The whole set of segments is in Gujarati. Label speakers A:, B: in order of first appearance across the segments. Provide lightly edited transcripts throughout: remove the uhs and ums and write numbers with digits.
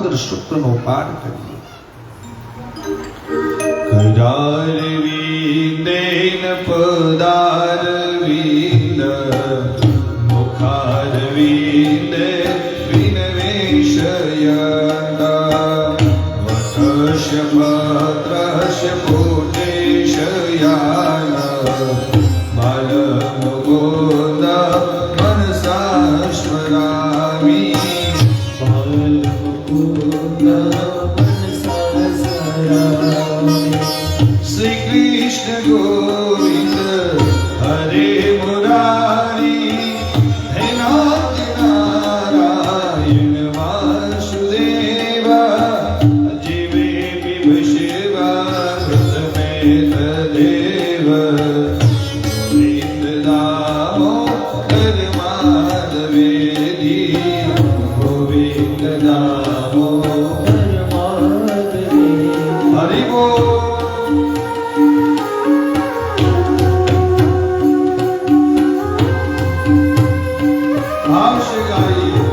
A: સમગ્ર સૂક્તનો પાઠ કરીએ. કરારવીંદેન પદારવિંદ મુખારવિંદે વિનવેશયના વટસ્ય ભદ્રસ્ય પૂર્ણેશયાના બાલમુકુંદ મનસા સ્મરામિ શ્રી કૃષ્ણ ગોવિંદ હરે મુરારી હે નાથ નારાયણ વાસુદેવ જીવે પિબ શિવા વૃતમેત દેવ ગોવિંદ દામોદર માધવેદી ગોવિંદ દામોદર માધવેદી હરિ બોલ. આવશે ગાઈએ.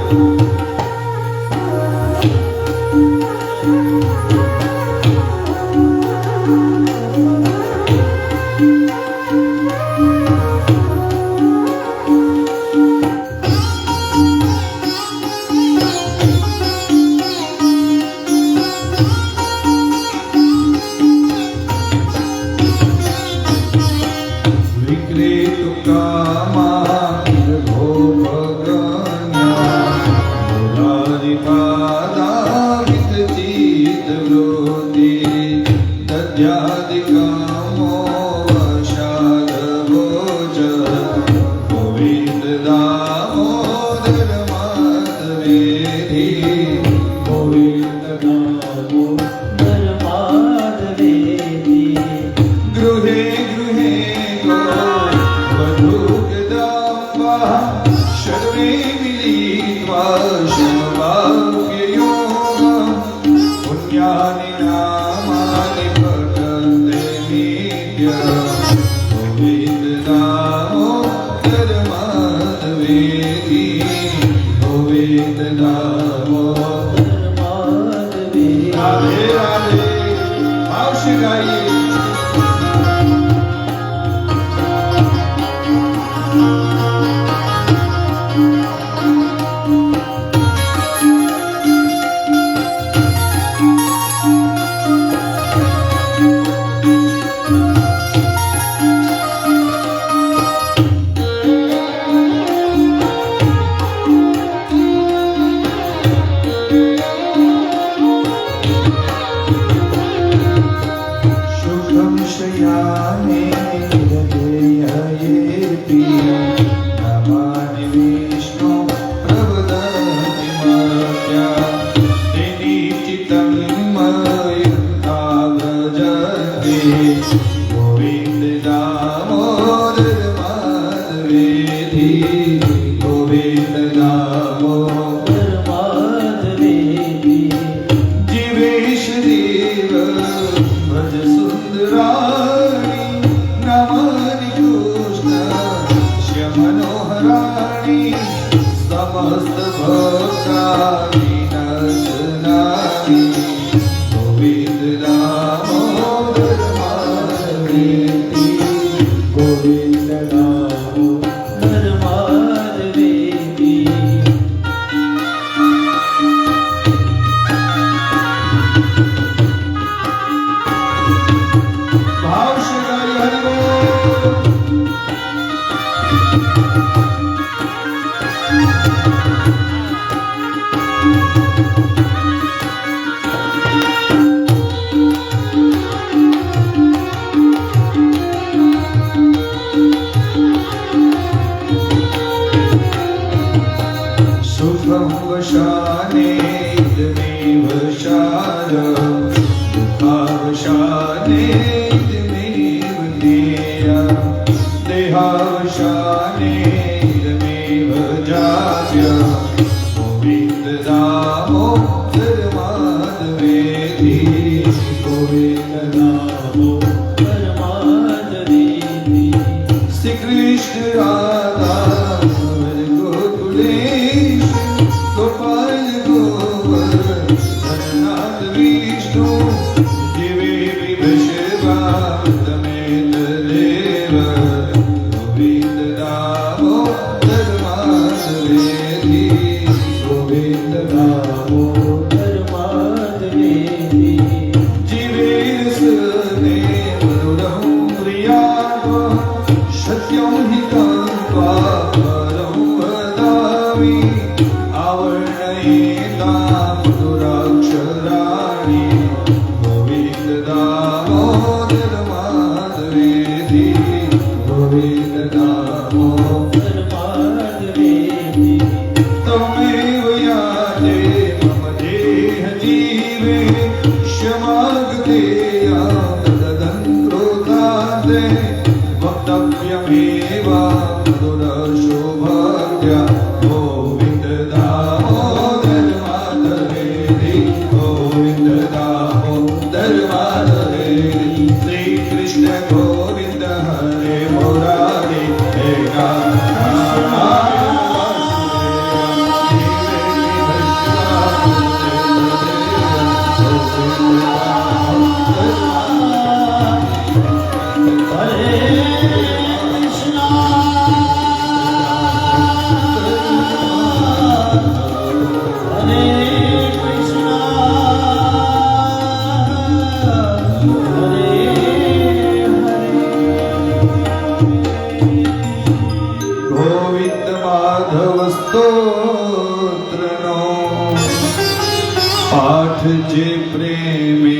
A: પાઠ જે પ્રેમે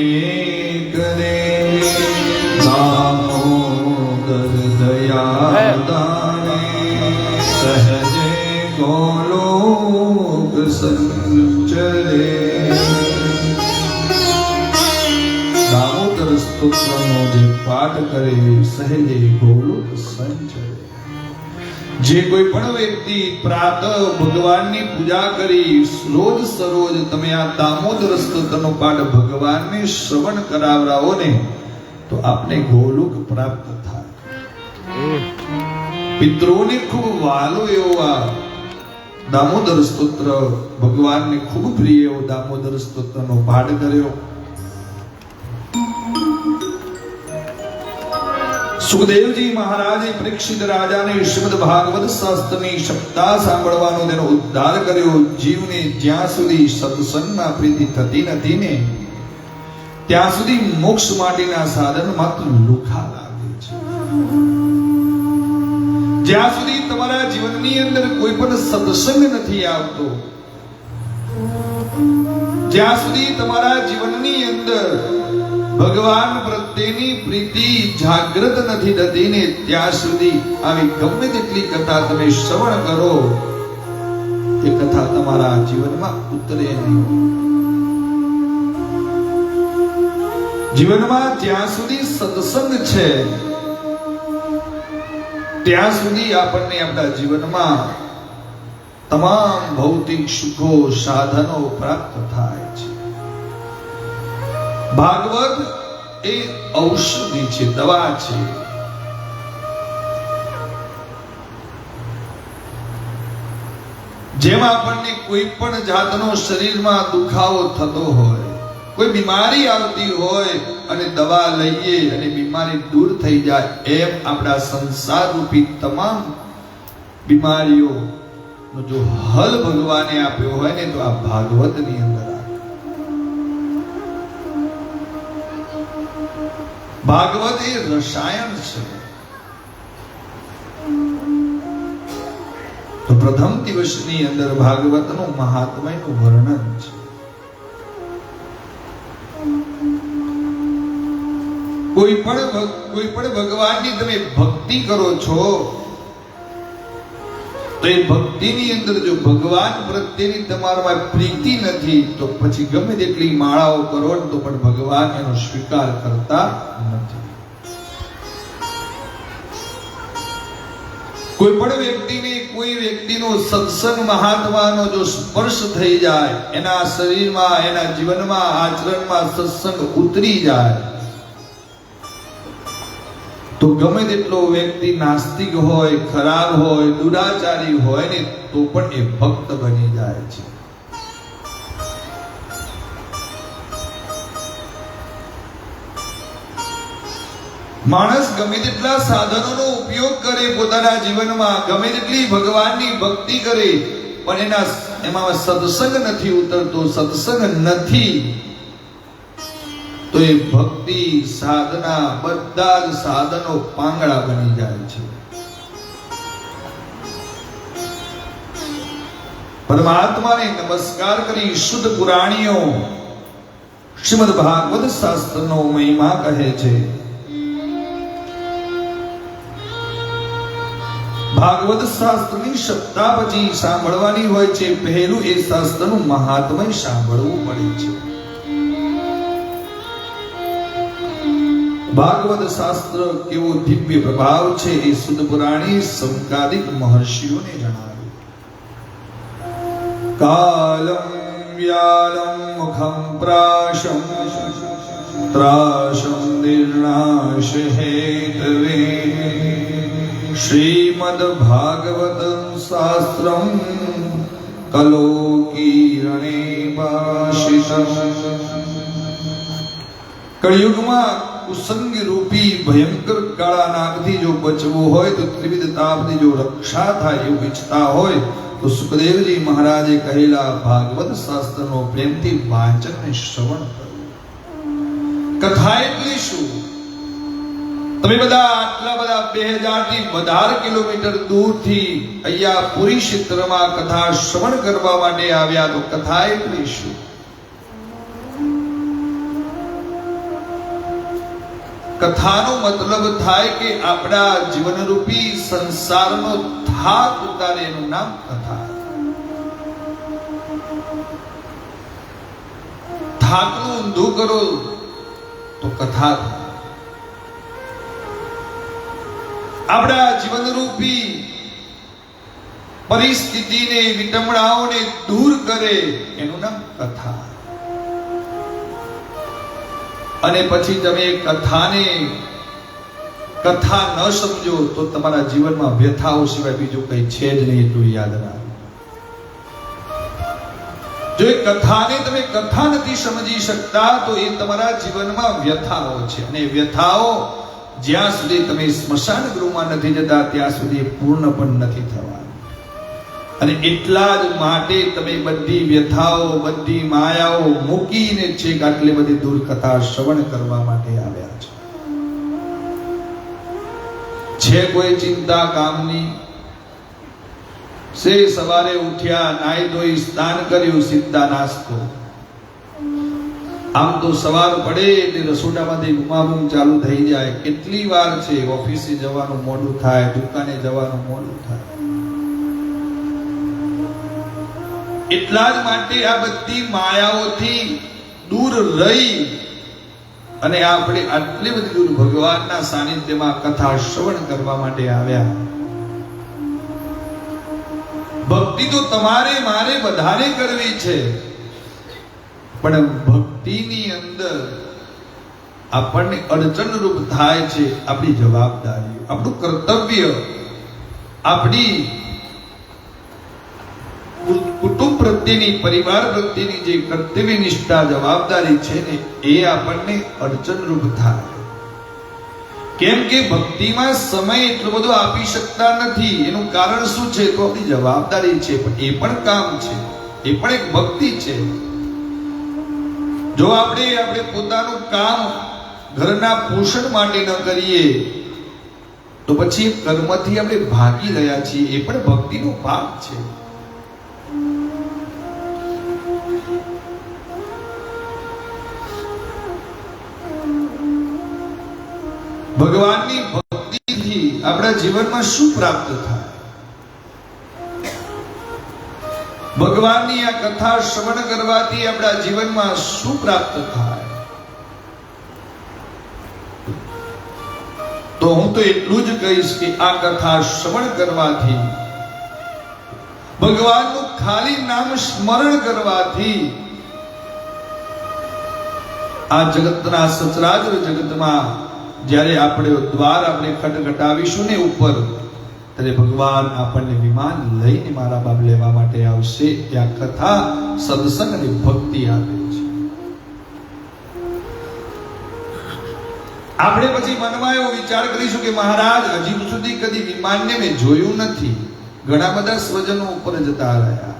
A: કરે દામોદર દયા દાને સહજે ગોલોક સંચરે. દામોદર સ્તોત્રનો જે પાઠ કરે સહેજે ગોલોક સંચરે. જે કોઈ પણ વ્યક્તિ પ્રાતઃ ભગવાનની પૂજા કરી રોજ સરોજ તમે આ દામોદર સ્તોત્રનો પાઠ ભગવાનને શ્રવણ કરાવરાવો ને તો આપને ગોલોક પ્રાપ્ત થાય. પિતૃઓને ખૂબ વાલો એવો આ દામોદર સ્તોત્ર, ભગવાનને ખૂબ પ્રિય એવો દામોદર સ્તોત્રનો પાઠ કર્યો. સુખદેવજી મહારાજે પરીક્ષિત રાજાને શ્રીમદ ભાગવત શાસ્ત્રની શબ્દા સાંભળવાનો તેનો ઉદ્ધાર કર્યો. જીવને જ્યાં સુધી સત્સંગમાં પ્રીતિ થતી નથી ને ત્યાં સુધી મોક્ષ માટેના સાધન માત્ર લુખા લાગે છે. જ્યાં સુધી તમારા જીવનની અંદર કોઈ પણ સત્સંગ નથી આવતો, જ્યાં સુધી તમારા જીવનની અંદર ભગવાન પ્રત્યેની પ્રીતિ જાગૃત નથી થતી ને ત્યાં સુધી આવી ગમે તેટલી કથા તમે શ્રવણ કરો એ કથા તમારા જીવનમાં ઉતરે નહીં. જીવનમાં જ્યાં સુધી સત્સંગ છે ત્યાં સુધી આપણને આપણા જીવનમાં તમામ ભૌતિક સુખો સાધનો પ્રાપ્ત થાય છે. ભાગવત એ ઔષધિ છે, દવા છે. જેમ આપણને કોઈ પણ જાતનો શરીરમાં દુખાવો થતો હોય, કોઈ બીમારી આવતી હોય અને દવા લઈએ અને બીમારી દૂર થઈ જાય, એમ આપણા સંસાર રૂપી તમામ બીમારીઓનો જો હલ ભગવાને આપ્યો હોય ને તો આ ભાગવતની અંદર. ભાગવત એ રસાયણ છે. તો પ્રથમ દિવસની અંદર ભાગવતનું મહાત્મ્યનું વર્ણન છે. કોઈ પણ ભગવાનની તમે ભક્તિ કરો છો તો એ ભક્તિની અંદર જો ભગવાન પ્રત્યેની તમારામાં પ્રીતિ નથી તો પછી ગમે તેટલી માળાઓ કરો તો પણ ભગવાન એનો સ્વીકાર કરતા નથી. કોઈ પણ કોઈ વ્યક્તિનો સત્સંગ મહાત્માનો જો સ્પર્શ થઈ જાય, એના શરીરમાં, એના જીવનમાં, આચરણમાં સત્સંગ ઉતરી જાય તો ગમે તેટલો વ્યક્તિ નાસ્તિક હોય, ખરાબ હોય, દુરાચારી હોય ને તો પણ એ ભક્ત બની જાય છે. માણસ ગમે તેટલા સાધનોનો ઉપયોગ કરે પોતાના જીવનમાં, ગમે તેટલી ભગવાનની ભક્તિ કરે, પણ એના એમાં સત્સંગ નથી ઉતરતો, સત્સંગ નથી, તો એ ભક્તિ સાધના બધા જ સાધનો પાંગળા બની જાય છે. પરમાત્માને નમસ્કાર કરી શુદ્ધ પુરાણીઓ શ્રીમદ ભાગવત શાસ્ત્રનો મહિમા કહે છે. ભાગવત શાસ્ત્રની સપ્તાહ સાંભળવાની હોય છે. પહેલું એ શાસ્ત્રનું મહાત્મય સાંભળવું પડે છે. ભાગવત શાસ્ત્ર કેવો દિવ્ય પ્રભાવ છે એ શુદ્ધ પુરાણી સંકાદિક મહર્ષિઓને જણાવ્યું. કાલમ વ્યાલમ મુખમ પ્રાશમ ત્રાશમ નિર્નાશ હેતવે શ્રીમદ ભાગવત શાસ્ત્રમ કલોકીરણે ભાષિતમ. કળિયુગમાં કુસંગ રૂપી ભયંકર કાળા નાગથી જો બચવું હોય, તો ત્રિવિધ તાપની જો રક્ષા થાય એવું ઈચ્છતા હોય, તો સુખદેવજી મહારાજે કહેલા ભાગવત શાસ્ત્રનો પ્રેમથી વાંચન અને શ્રવણ કરવું. કથા એટલે શું? તમે બધા આટલા બધા 2000 થી વધારે કિલોમીટર દૂરથી અહીંયા પુરી ક્ષેત્રમાં કથા શ્રવણ કરવા માટે આવ્યા, તો કથા એટલે શું? કથાનો મતલબ થાય કે આપણા જીવનરૂપી સંસારનો થાક ઉતારે, એનું નામ કથા. થાકનું ઊંધું કરો તો કથા થાય. આપણા જીવનરૂપી પરિસ્થિતિને, વિટંબણાઓને દૂર કરે, એનું નામ કથા. અને પછી તમે કથાને કથા ન સમજો તો તમારા જીવનમાં વ્યથાઓ સિવાય બીજું કંઈ છે જ નહીં, એટલું યાદ રાખો. જો એ કથાને તમે કથા નથી સમજી શકતા, તો એ તમારા જીવનમાં વ્યથાઓ છે. અને વ્યથાઓ જ્યાં સુધી તમે સ્મશાન ગૃહમાં નથી જતા, ત્યાં સુધી પૂર્ણ પણ નથી થવા. અને એટલા જ માટે તમે બધી વ્યથાઓ, બધી માયાઓ મૂકીને છેક આટલી બધી દૂર કથા શ્રવણ કરવા માટે આવ્યા છો. છે કોઈ ચિંતા કામની? સે સવારે ઉઠ્યા, નાઈ ધોઈ, સ્નાન કર્યું, સીધા નાસ્તો. આમ તો સવાર પડે એટલે રસોડામાંથી બૂમાબૂમ ચાલુ થઈ જાય. કેટલી વાર છે, ઓફિસે જવાનું મોડું થાય, દુકાને જવાનું મોડું થાય. એટલા જ માટે આ બધી માયાઓથી દૂર રહી અને આપણે આટલી બધી દૂર ભગવાનના સાનિધ્યમાં કથા શ્રવણ કરવા માટે આવ્યા. ભક્તિ તો તમારે મારે બધાને કરવી છે, પણ ભક્તિની અંદર આપણને અડચણરૂપ થાય છે આપણી જવાબદારી, આપણું કર્તવ્ય, આપણી કુટુંબ પ્રત્યેની, પરિવાર પ્રત્યેની જે કર્તવ્ય નિષ્ઠા, જવાબદારી છે ને, એ આપણને અડચણરૂપ થાય. કેમ કે ભક્તિમાં સમય એટલો બધો આપી શકતા નથી. એનું કારણ શું છે? તો આપણી જવાબદારી છે, પણ એ પણ કામ છે, એ પણ એક ભક્તિ છે. જો આપણે પોતાનું કામ ઘરના પોષણ માટે ન કરીએ, તો પછી કર્મથી આપણે ભાગી રહ્યા છીએ, એ પણ ભક્તિનો ભાગ છે. ભગવાનની ભક્તિથી આપણા જીવનમાં શું પ્રાપ્ત થાય? ભગવાનની આ કથા શ્રવણ કરવાથી આપણા જીવનમાં શું પ્રાપ્ત થાય? તો હું તો એટલું જ કહીશ કે આ કથા શ્રવણ કરવાથી, ભગવાનનું ખાલી નામ સ્મરણ કરવાથી આ જગતના સચરાચર જગતમાં જ્યારે આપણે ખટખટાવીશું ને ઉપર, ત્યારે ભગવાન આપણને વિમાન લઈને મારા બાપ લેવા માટે આવશે. ત્યાં કથા, સત્સંગ અને ભક્તિ આપે છે. આપણે પછી મનમાં એવો વિચાર કરીશું કે મહારાજ, હજી સુધી કદી વિમાનને મેં જોયું નથી. ઘણા બધા સ્વજનો ઉપર જતા રહ્યા,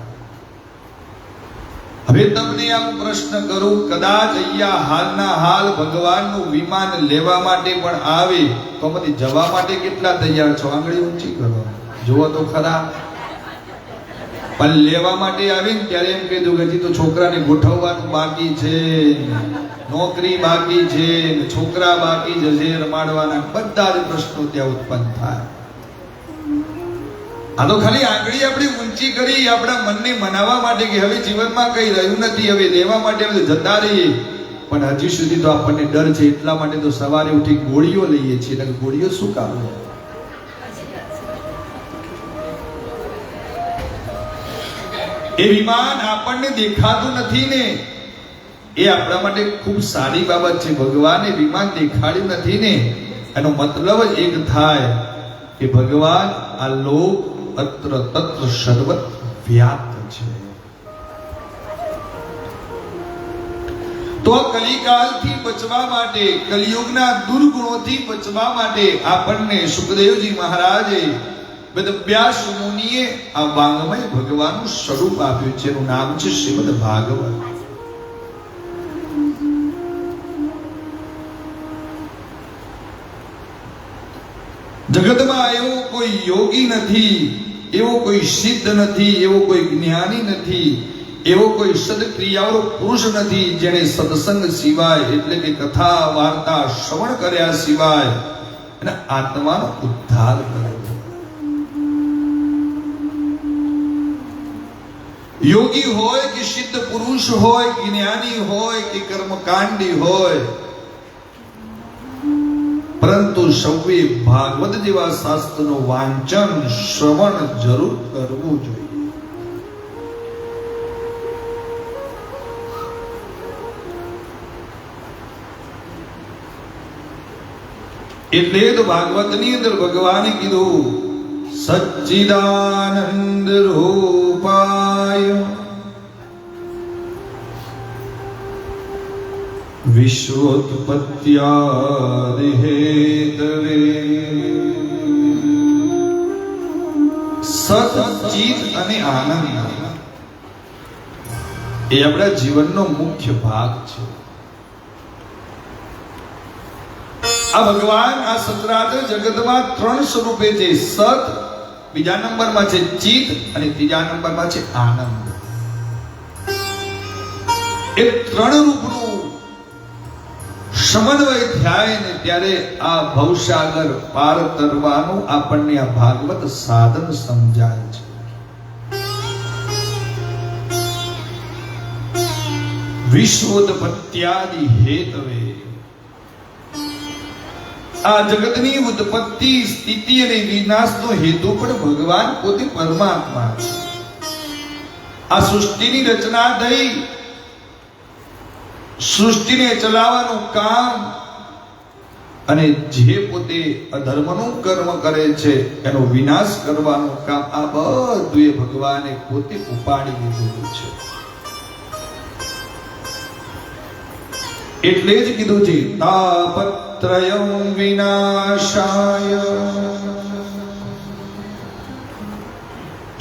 A: હવે તમને આમ પ્રશ્ન કરું, કદાચ અહીંયા હાલના હાલ ભગવાનનું વિમાન લેવા માટે પણ આવે તો મને જવા માટે કેટલા તૈયાર છો? આંગળી ઊંચી કરો, જુઓ તો ખરા. પણ લેવા માટે આવીને ત્યારે એમ કીધું કે હજી તો છોકરાને ગોઠવવાનું બાકી છે, નોકરી બાકી છે, છોકરા બાકી જશે, રમાડવાના બધા જ પ્રશ્નો ત્યાં ઉત્પન્ન થાય. આ તો ખાલી આંગળી આપણી ઊંચી કરી આપણા મનને મનાવવા માટે કે હવે જીવનમાં કઈ રહ્યું નથી, હવે લેવા માટે હવે જતા રહીએ. પણ હજી સુધી તો આપણને ડર છે, એટલા માટે તો સવારે ઉઠી ગોળીઓ લઈએ છીએ. એટલે ગોળીઓ શું કામ? એ વિમાન આપણને દેખાતું નથી ને, એ આપણા માટે ખૂબ સારી બાબત છે. ભગવાને વિમાન દેખાડ્યું નથી ને, એનો મતલબ જ એક થાય કે ભગવાન આ લોક અત્ર તત્ર સર્વત્ર વ્યાપ્ત છે. તો કલિકાલથી બચવા માટે, કલિયુગના દુર્ગુણોથી બચવા માટે આપણને સુખદેવજી મહારાજે વેદવ્યાસ મુનિએ આ વાંગમય ભગવાનનું સ્વરૂપ આપ્યું છે. એનું નામ છે શ્રીમદ ભાગવત. જગતમાં એવો કોઈ યોગી નથી, એવો કોઈ સિદ્ધ નથી, એવો કોઈ જ્ઞાની નથી, એવો કોઈ સદક્રિયાવાળો પુરુષ નથી જેણે સત્સંગ સિવાય એટલે કે કથા વાર્તા શ્રવણ કર્યા સિવાય અને આત્માનો ઉદ્ધાર કર્યો. યોગી હોય કે સિદ્ધ પુરુષ હોય, જ્ઞાની હોય કે કર્મકાંડી હોય, પરંતુ સૌએ ભાગવત જેવા શાસ્ત્રનું વાંચન શ્રવણ જરૂર કરવું જોઈએ. એટલે તો ભાગવતની અંદર ભગવાને કીધું, સચ્ચિદાનંદ રૂપાય વિશ્વોત્પત્યાદિ હેતવે. સત, ચિત અને આનંદ એ આપણા જીવનનો મુખ્ય ભાગ છે. આ ભગવાન આ સચરાચર જગતમાં ત્રણ સ્વરૂપે છે. સત, બીજા નંબરમાં છે ચિત અને ત્રીજા નંબરમાં છે આનંદ. એ ત્રણ રૂપનું સમન્વય થાય ને ત્યારે આ ભવસાગર પાર તરવાનું આપણને આ ભાગવત સાધન સમજાય છે. વિશ્વોત્પત્યાદિ હેતવે. આ જગતની ઉત્પત્તિ, સ્થિતિ અને વિનાશનો હેતુ પણ ભગવાન પોતે પરમાત્મા છે. આ સૃષ્ટિની રચના થઈ, સૃષ્ટિને ચલાવવાનું કામ અને જે પોતે અધર્મનું કર્મ કરે છે એનો વિનાશ કરવાનું કામ, આ બધું એ ભગવાને પોતે ઉપાડી લીધું છે. એટલે જ કીધું છે, તાપત્રયં વિનાશાય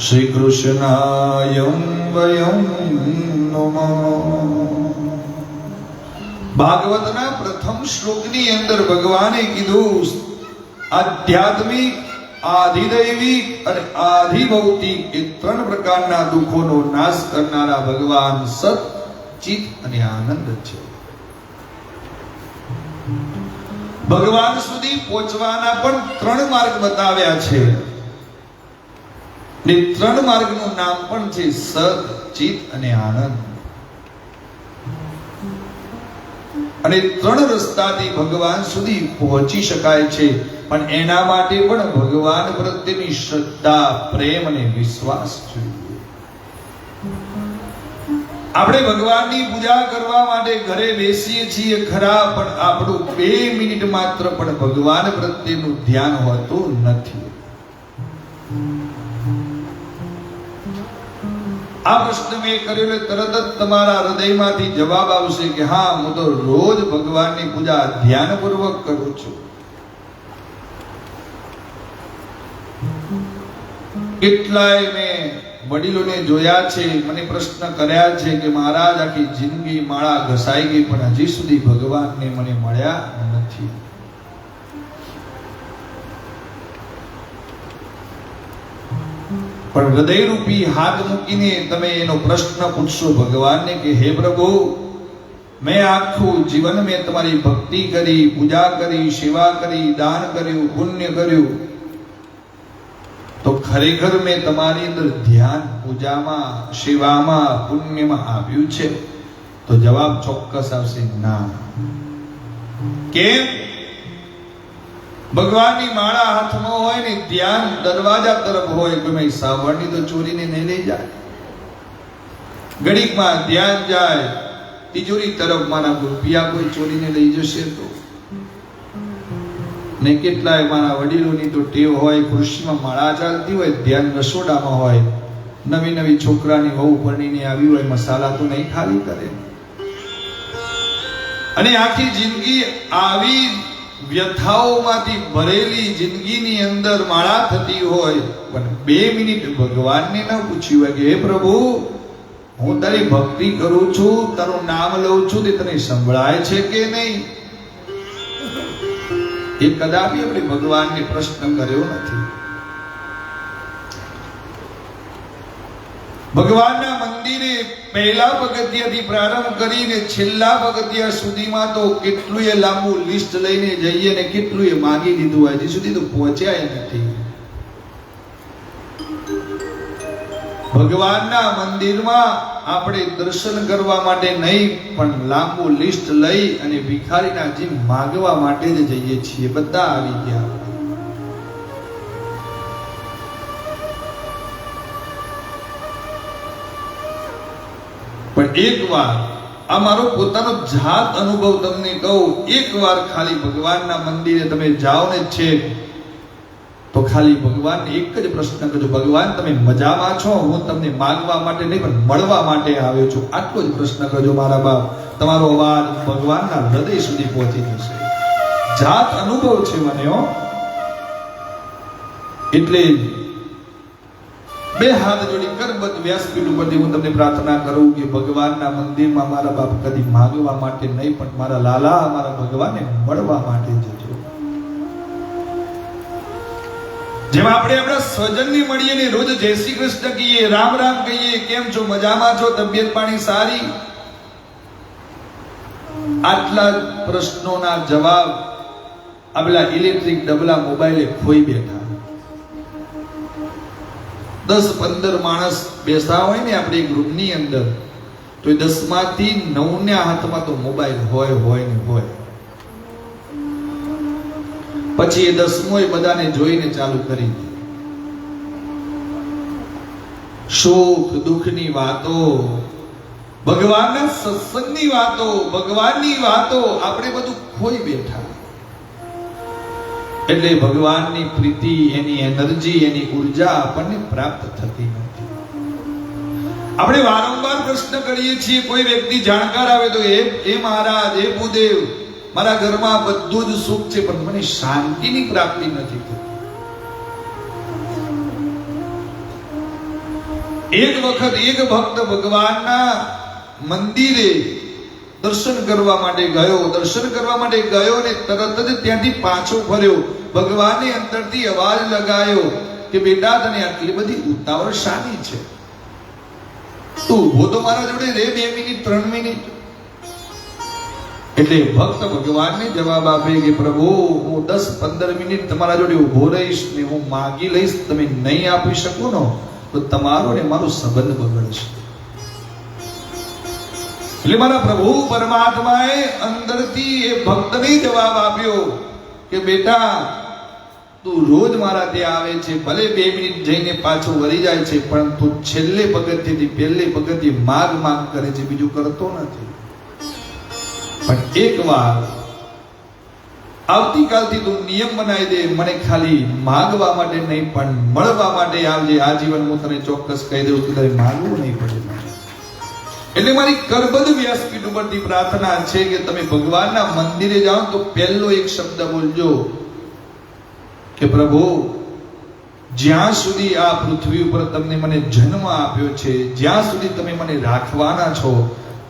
A: શ્રી કૃષ્ણાયં વયં નમઃ. ભાગવતના પ્રથમ શ્લોકની અંદર ભગવાને કીધું, આધ્યાત્મિક, આધિદૈવિક અને આધિભૌતિક એ ત્રણ પ્રકારના દુઃખોનો નાશ કરનારા ભગવાન સત, ચિત અને આનંદ છે. ભગવાન સુધી પહોંચવાના પણ ત્રણ માર્ગ બતાવ્યા છે. ને ત્રણ માર્ગનું નામ પણ છે સત, ચિત અને આનંદ. અને ત્રણ રસ્તાથી ભગવાન સુધી પહોંચી શકાય છે. પણ એના માટે પણ ભગવાન પ્રત્યેની શ્રદ્ધા, પ્રેમ અને વિશ્વાસ જોઈએ. આપણે ભગવાનની પૂજા કરવા માટે ઘરે બેસીએ છીએ ખરા, પણ આપણું 2 મિનિટ માત્ર પણ ભગવાન પ્રત્યેનું ધ્યાન હોતું નથી. આ પ્રશ્ન મેં કર્યો તરત જ તમારા હૃદયમાંથી જવાબ આવશે કે હા, હું તો રોજ ભગવાનની પૂજા ધ્યાનપૂર્વક કરું છું. કેટલાય મેં વડીલોને જોયા છે, મને પ્રશ્ન કર્યા છે કે મહારાજ આખી જિંદગી માળા ઘસાઈ ગઈ પણ હજી સુધી ભગવાનને મને મળ્યા નથી. પણ હૃદયરૂપી હાથ મૂકીને તમે એનો પ્રશ્ન પૂછશો ભગવાનને કે હે પ્રભુ, મેં આખું જીવન મેં તમારી ભક્તિ કરી, પૂજા કરી, સેવા કરી, દાન કર્યું, પુણ્ય કર્યું, તો ખરેખર મેં તમારી અંદર ધ્યાન, પૂજામાં, સેવામાં, પુણ્યમાં આપ્યું છે? તો જવાબ ચોક્કસ આવશે ના. કેમ? ભગવાનની માળા હાથમાં હોય ને ધ્યાન દરવાજા તરફ હોય, કોઈ સાવરણી તો ચોરીને નહીં લઈ જાય. ઘડીકમાં ધ્યાન જાય તિજોરી તરફ, મારા રૂપિયા કોઈ ચોરીને લઈ જશે તો. ને કેટલાય મારા વડીલોની તો ટેવ હોય, ખુરશીમાં માળા ચાલતી હોય, ધ્યાન રસોડામાં હોય, નવી નવી છોકરાની વહુ પરણીને આવી હોય, મસાલા તો નહીં ખાલી કરે. અને આખી જિંદગી આવી વ્યથાઓમાંથી ભરેલી જિંદગીની અંદર માળા થતી હોય, પણ 2 મિનિટ ભગવાનને ન પૂછ્યું હોય કે હે પ્રભુ, હું તારી ભક્તિ કરું છું, તારું નામ લઉં છું, તે તને સંભળાય છે કે નહીં? એ કદાપી આપણે ભગવાનને પ્રશ્ન કર્યો નથી. ભગવાનના મંદિરે પહેલા પગથિયાથી પ્રારંભ કરીને છેલ્લા પગથિયા સુધીમાં તો કેટલુંય લાંબુ લિસ્ટ લઈને જઈએ ને કેટલુંય માંગી લીધું હોય, હજી સુધી તો પહોંચ્યા નથી. ભગવાનના મંદિરમાં આપણે દર્શન કરવા માટે નહીં, પણ લાંબુ લિસ્ટ લઈ અને ભિખારીના જેમ માંગવા માટે જ જઈએ છીએ. બધા આવી ગયા. પણ એક વાર, આ મારો પોતાનો જાત અનુભવ તમને કહું, એક વાર ખાલી ભગવાનના મંદિરે તમે જાઓ ને છે તો ખાલી ભગવાનને એક જ પ્રશ્ન કરજો, ભગવાન તમે મજામાં છો? હું તમને માંગવા માટે નહીં પણ મળવા માટે આવ્યો છું. આટલો જ પ્રશ્ન કરજો મારા બાપ. તમારો અવાજ ભગવાનના હૃદય સુધી પહોંચી જશે. જાત અનુભવ છે મને હો. એટલે 2 હાથ જોડી કરબત વ્યાસપીઠ ઉપરથી હું તમને પ્રાર્થના કરું કે ભગવાનના મંદિરમાં મારા બાપ કદી માંગવા માટે નહીં પણ મારા લાલા, મારા ભગવાનને મળવા માટે જજો. જેમ આપણે આપણા સ્વજનને મળીએ ને રોજ જય શ્રી કૃષ્ણ કહીએ, રામ રામ કહીએ, કેમ છો, મજામાં છો, તબિયત પાણી સારી, આટલા પ્રશ્નોના જવાબ આ પેલા ઇલેક્ટ્રિક ડબલા મોબાઈલે ખોઈ બેઠા. 10-15 માણસ બેસા હોય ને આપણે ગ્રુપની અંદર, તો 10 માંથી 9 ના હાથમાં તો મોબાઈલ હોય ને હોય. પછી એ 10મો બધાને જોઈને ચાલુ કરી દે. સુખ દુઃખની વાતો, ભગવાનના સત્સંગની વાતો, ભગવાનની વાતો આપણે બધું ખોઈ બેઠા. એટલે ભગવાનની પ્રીતિ, એની એનર્જી, એની ઉર્જા આપણને પ્રાપ્ત થતી નથી. આપણે વારંવાર પ્રશ્ન કરીએ છીએ, કોઈ વ્યક્તિ જાણકાર આવે તો એ મહારાજ, એ ભૂદેવ, મારા ઘરમાં બધું જ સુખ છે પણ મને શાંતિની પ્રાપ્તિ નથી થતી. એક વખત એક ભક્ત ભગવાનના મંદિરે દર્શન કરવા માટે ગયો ને તરત જ ત્યાંથી પાછો ફર્યો. ભગવાને અંતરથી અવાજ લગાયો કે બેટા, તને આટલી બધી ઉતાવળ શાની છે? તું ઉભો તો મારા જોડે રે 2 મિનિટ 3 મિનિટ. એટલે ભક્ત ભગવાનને જવાબ આપે કે પ્રભુ, હું 10-15 મિનિટ તમારા જોડે ઉભો રહીશ ને હું માગી લઈશ, તમે નહીં આપી શકો ને તો તમારો ને મારો સંબંધ બગડશે. એટલે મારા પ્રભુ પરમાત્માએ અંદરથી એ ભક્તને જવાબ આપ્યો કે બેટા, તું રોજ મારા ત્યાં આવે છે, ભલે 2 મિનિટ જઈને પાછો વળી જાય છે, પણ તું છેલ્લે પગથિયેથી પહેલે પગથિયે માગ કરે છે, બીજું કરતો નથી. પણ એક વાર આવતીકાલથી તું નિયમ બનાવી દે, મને ખાલી માગવા માટે નહીં પણ મળવા માટે આવજે. આ જીવન હું તને ચોક્કસ કહી દઉં કે તારે માગવું નહીં પડે. એટલે મારી કરબદ્ધ વ્યાસપીઠ ઉપરથી પ્રાર્થના છે કે તમે ભગવાનના મંદિરે જાઓ તો પહેલો એક શબ્દ બોલજો કે પ્રભુ, જ્યાં સુધી આ પૃથ્વી ઉપર તમને મને જન્મ આપ્યો છે, જ્યાં સુધી તમે મને રાખવાના છો,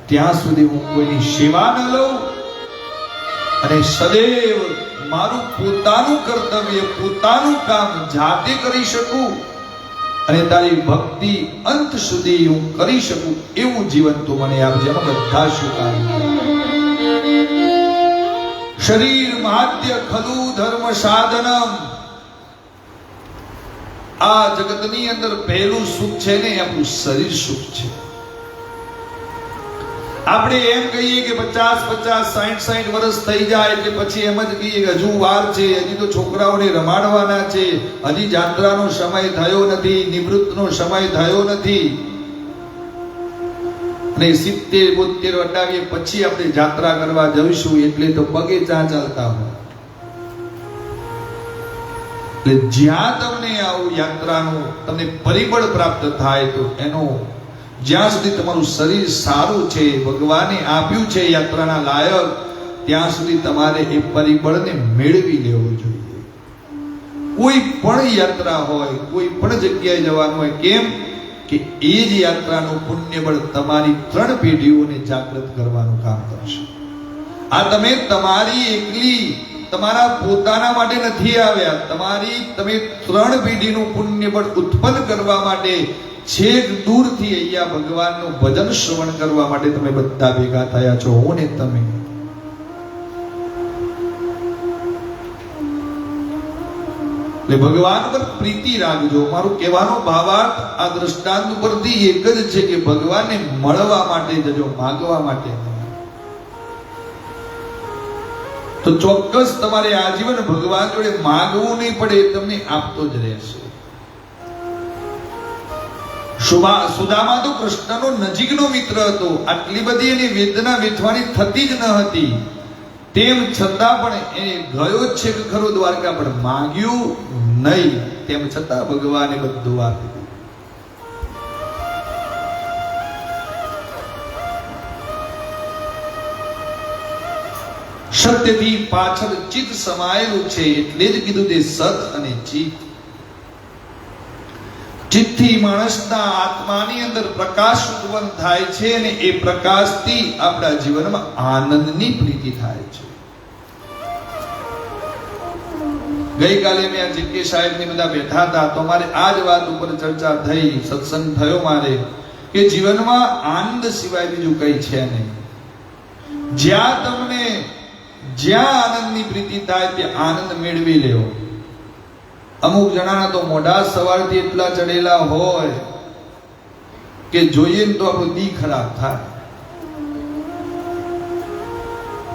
A: ત્યાં સુધી હું કોઈની સેવા ન લઉં અને સદૈવ મારું પોતાનું કર્તવ્ય, પોતાનું કામ જાતે કરી શકું અને તારી ભક્તિ અંત સુધી હું કરી શકું એવું જીવન તું મને આપજે. એમાં બધા સ્વીકારી. શરીર માધ્ય ખલુ ધર્મ સાધનમ. આ જગતની અંદર પહેલું સુખ છે ને આપણું શરીર સુખ છે. આપણે એમ કહીએ કે 50 60 વર્ષ થઈ જાય એટલે પછી એમ જ કહીએ કે હજુ વાર છે, હજી તો છોકરાઓને રમાડવાના છે, હજી જાત્રાનો સમય થયો નથી, નિવૃત્તનો સમય થયો નથી. અને 70 72 અડાવીએ પછી આપણે જાત્રા કરવા જઈશું એટલે તો પગે ચાલતા હોય. એટલે જ્યાં તમને આવું યાત્રાનું તમને પરિબળ પ્રાપ્ત થાય તો એનો જ્યાં સુધી તમારું શરીર સારું છે, ભગવાને આપ્યું છે યાત્રાના લાયક, ત્યાં સુધી તમારે એ પરિબળને મેળવી લેવું જોઈએ. કોઈ પણ યાત્રા હોય, કોઈ પણ જગ્યાએ જવાનું હોય, કેમ કે એ જ યાત્રાનું પુણ્યબળ તમારી 3 પેઢીઓને જાગૃત કરવાનું કામ કરશે. આ તમે તમારી એકલી તમારા પોતાના માટે નથી આવ્યા, તમે 3 પેઢીનું પુણ્યબળ ઉત્પન્ન કરવા માટે, છેક દૂરથી અહીંયા ભગવાનનું ભજન શ્રવણ કરવા માટે તમે બધા ભેગા થયા છો. હું ને તમે. એટલે ભગવાન પર પ્રીતિ રાખજો. મારું કહેવાનો ભાવાર્થ આ દ્રષ્ટાંત ઉપરથી એક જ છે કે ભગવાનને મળવા માટે જજો, માગવા માટે. તો ચોક્કસ તમારે આજીવન ભગવાન જોડે માગવું નહીં પડે, તમને આપતો જ રહેશે. સુદામા તો કૃષ્ણનો નજીકનો મિત્ર હતો. આટલી બધી એની વેદના વેઠવાની થતી જ ન હતી, તેમ છતાં પણ એ ગયો છે કે ખરો દ્વારકા, પણ માંગ્યું નહીં. તેમ છતાં ભગવાને બધું આપ્યું. સત્યથી પાછળ ચિત્ત સમાયેલું છે એટલે જ કીધું તે સત અને ચિત્ત. ચિત્તથી માણસના આત્માની અંદર પ્રકાશ ઉત્પન્ન થાય છે અને એ પ્રકાશથી આપણા જીવનમાં આનંદની પ્રીતિ થાય છે. ગઈકાલે મેં આ જીકે સાહેબ ને બધા બેઠા હતા તો મારે આ જ વાત ઉપર ચર્ચા થઈ, સત્સંગ થયો મારે કે જીવનમાં આનંદ સિવાય બીજું કઈ છે નહીં. જ્યાં આનંદની પ્રીતિ થાય ત્યાં આનંદ મેળવી લેવો. અમુક જણાના તો મોઢા સવારથી એટલા ચડેલા હોય કે જોઈએ ને તો આપણું દી ખરાબ થાય.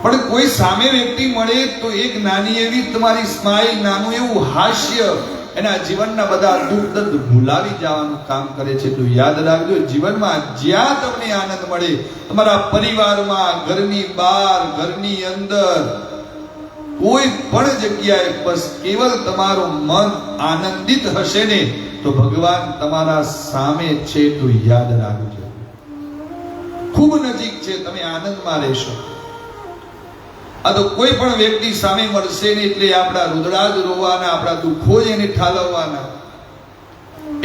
A: પણ કોઈ સામે વ્યક્તિ મળે તો એક નાની એવી તમારી સ્માઈલ, નાનું એવું હાસ્ય એના જીવનના બધા દુઃખ દર્દ ભૂલાવી જવાનું કામ કરે છે. તો યાદ રાખજો, જીવનમાં જ્યાં તમને આનંદ મળે, તમારા પરિવારમાં, ઘરની બહાર, ઘરની અંદર, કોઈ પણ જગ્યાએ બસ કેવલ તમારું મન આનંદિત હશે ને તો ભગવાન તમારા સામે છે. તો યાદ રાખજો, ખૂબ નજીક છે, તમે આનંદમાં રહેશો. આ તો કોઈ પણ વ્યક્તિ સામે મળશે ને એટલે આપણા રુદડા જ રોવાના, આપણા દુઃખો જ એને ઠાલવવાના.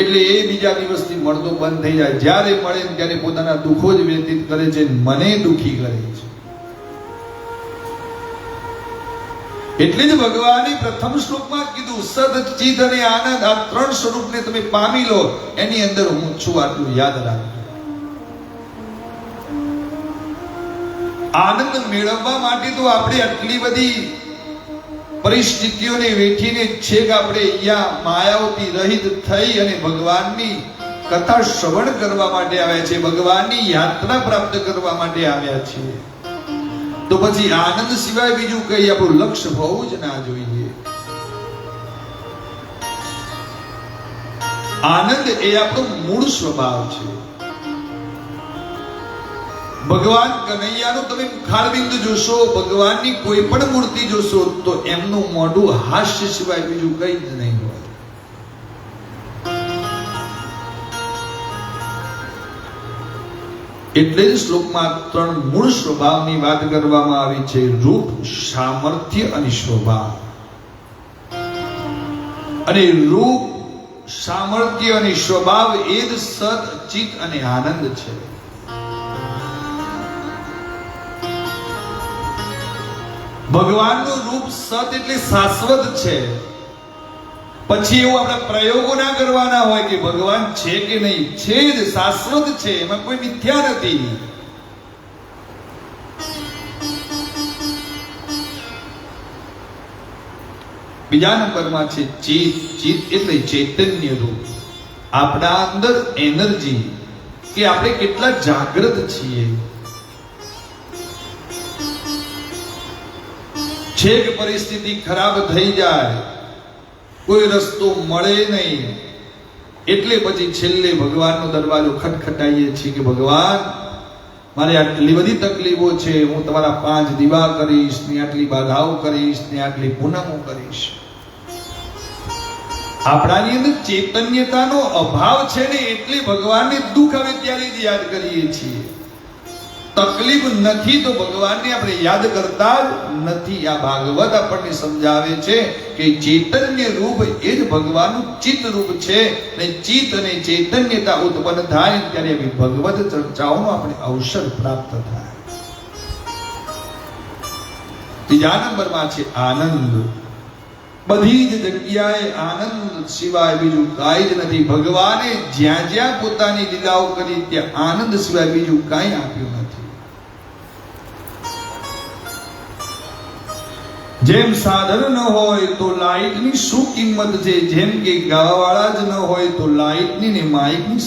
A: એટલે એ બીજા દિવસથી મળતો બંધ થઈ જાય. જ્યારે મળે ત્યારે પોતાના દુઃખો જ વ્યતીત કરે છે, મને દુઃખી કરે છે. એટલે જ ભગવાને પ્રથમ શ્લોકમાં કીધું સદ, ચિત્ત અને આનંદ, આ 3 સ્વરૂપને તમે પામી લો, એની અંદર હું છું. આટલું યાદ રાખજો. આનંદ મેળવવા માટે તો આપણે આટલી બધી પરિસ્થિતિઓને વેઠીને છેક આપણે અહીંયા માયાઓથી રહિત થઈ અને ભગવાનની કથા શ્રવણ કરવા માટે આવ્યા છે, ભગવાનની યાત્રા પ્રાપ્ત કરવા માટે આવ્યા છીએ. તો પછી આનંદ સિવાય બીજું કઈ આપણું લક્ષ્ય હોવું જ ના જોઈએ. આનંદ એ આપણો મૂળ સ્વભાવ છે. ભગવાન કનૈયાનું તમે મુખારબિંદ જોશો, ભગવાનની કોઈ પણ મૂર્તિ જોશો તો એમનું મોઢું હાસ્ય સિવાય બીજું કઈ જ નહીં હોય. એટલે જ શ્લોકમાં 3 મૂળ સ્વભાવની વાત કરવામાં આવી છે: રૂપ, સામર્થ્ય અને સ્વભાવ. અને રૂપ સામર્થ્ય અને સ્વભાવ એ જ સત, ચિત અને આનંદ છે. ભગવાનનું રૂપ સત એટલે શાશ્વત છે. પછી એવું આપણે પ્રયોગો ના કરવાના હોય કે ભગવાન છે કે નહીં. છે જ, શાશ્વત છે, એમાં કોઈ મિથ્યા નથી. બીજા નંબરમાં છે ચિત. ચિત એટલે ચૈતન્ય રૂપ. આપણા અંદર એનર્જી, કે આપણે કેટલા જાગૃત છીએ. છેક પરિસ્થિતિ ખરાબ થઈ જાય, કોઈ રસ્તો મળે નહીં, એટલે પછી છેલ્લે ભગવાનનો દરવાજો ખટખટાઈએ છીએ કે ભગવાન, મારે આટલી બધી તકલીફો છે, હું તમારા 5 દીવા કરીશ ને આટલી બાધાઓ કરીશ ને આટલી પૂનમો કરીશ. આપણાની અંદર ચૈતન્યતાનો અભાવ છે ને, એટલે ભગવાનને દુઃખ આવે ત્યારે જ યાદ કરીએ છીએ. તકલીફ નથી તો ભગવાનને આપણે યાદ કરતા જ નથી. આ ભાગવત આપણને સમજાવે છે કે ચૈતન્ય રૂપ એ જ ભગવાનનું ચિત્ત રૂપ છે. ને ચિત્ત અને ચૈતન્યતા ઉત્પન્ન થાય ત્યારે ભગવત ચર્ચાઓનો આપણે અવસર પ્રાપ્ત થાય. ત્રીજા નંબરમાં છે આનંદ. બધી જ જગ્યાએ આનંદ સિવાય બીજું કાંઈ જ નથી. ભગવાને જ્યાં જ્યાં પોતાની લીલાઓ કરી ત્યાં આનંદ સિવાય બીજું કાંઈ આપ્યું નથી. જેમ સાધન ન હોય તો લાઈટની શું કિંમત છે, જેમ કે ગાવાવાળા જ ન હોય તો લાઈટની ને માઇકની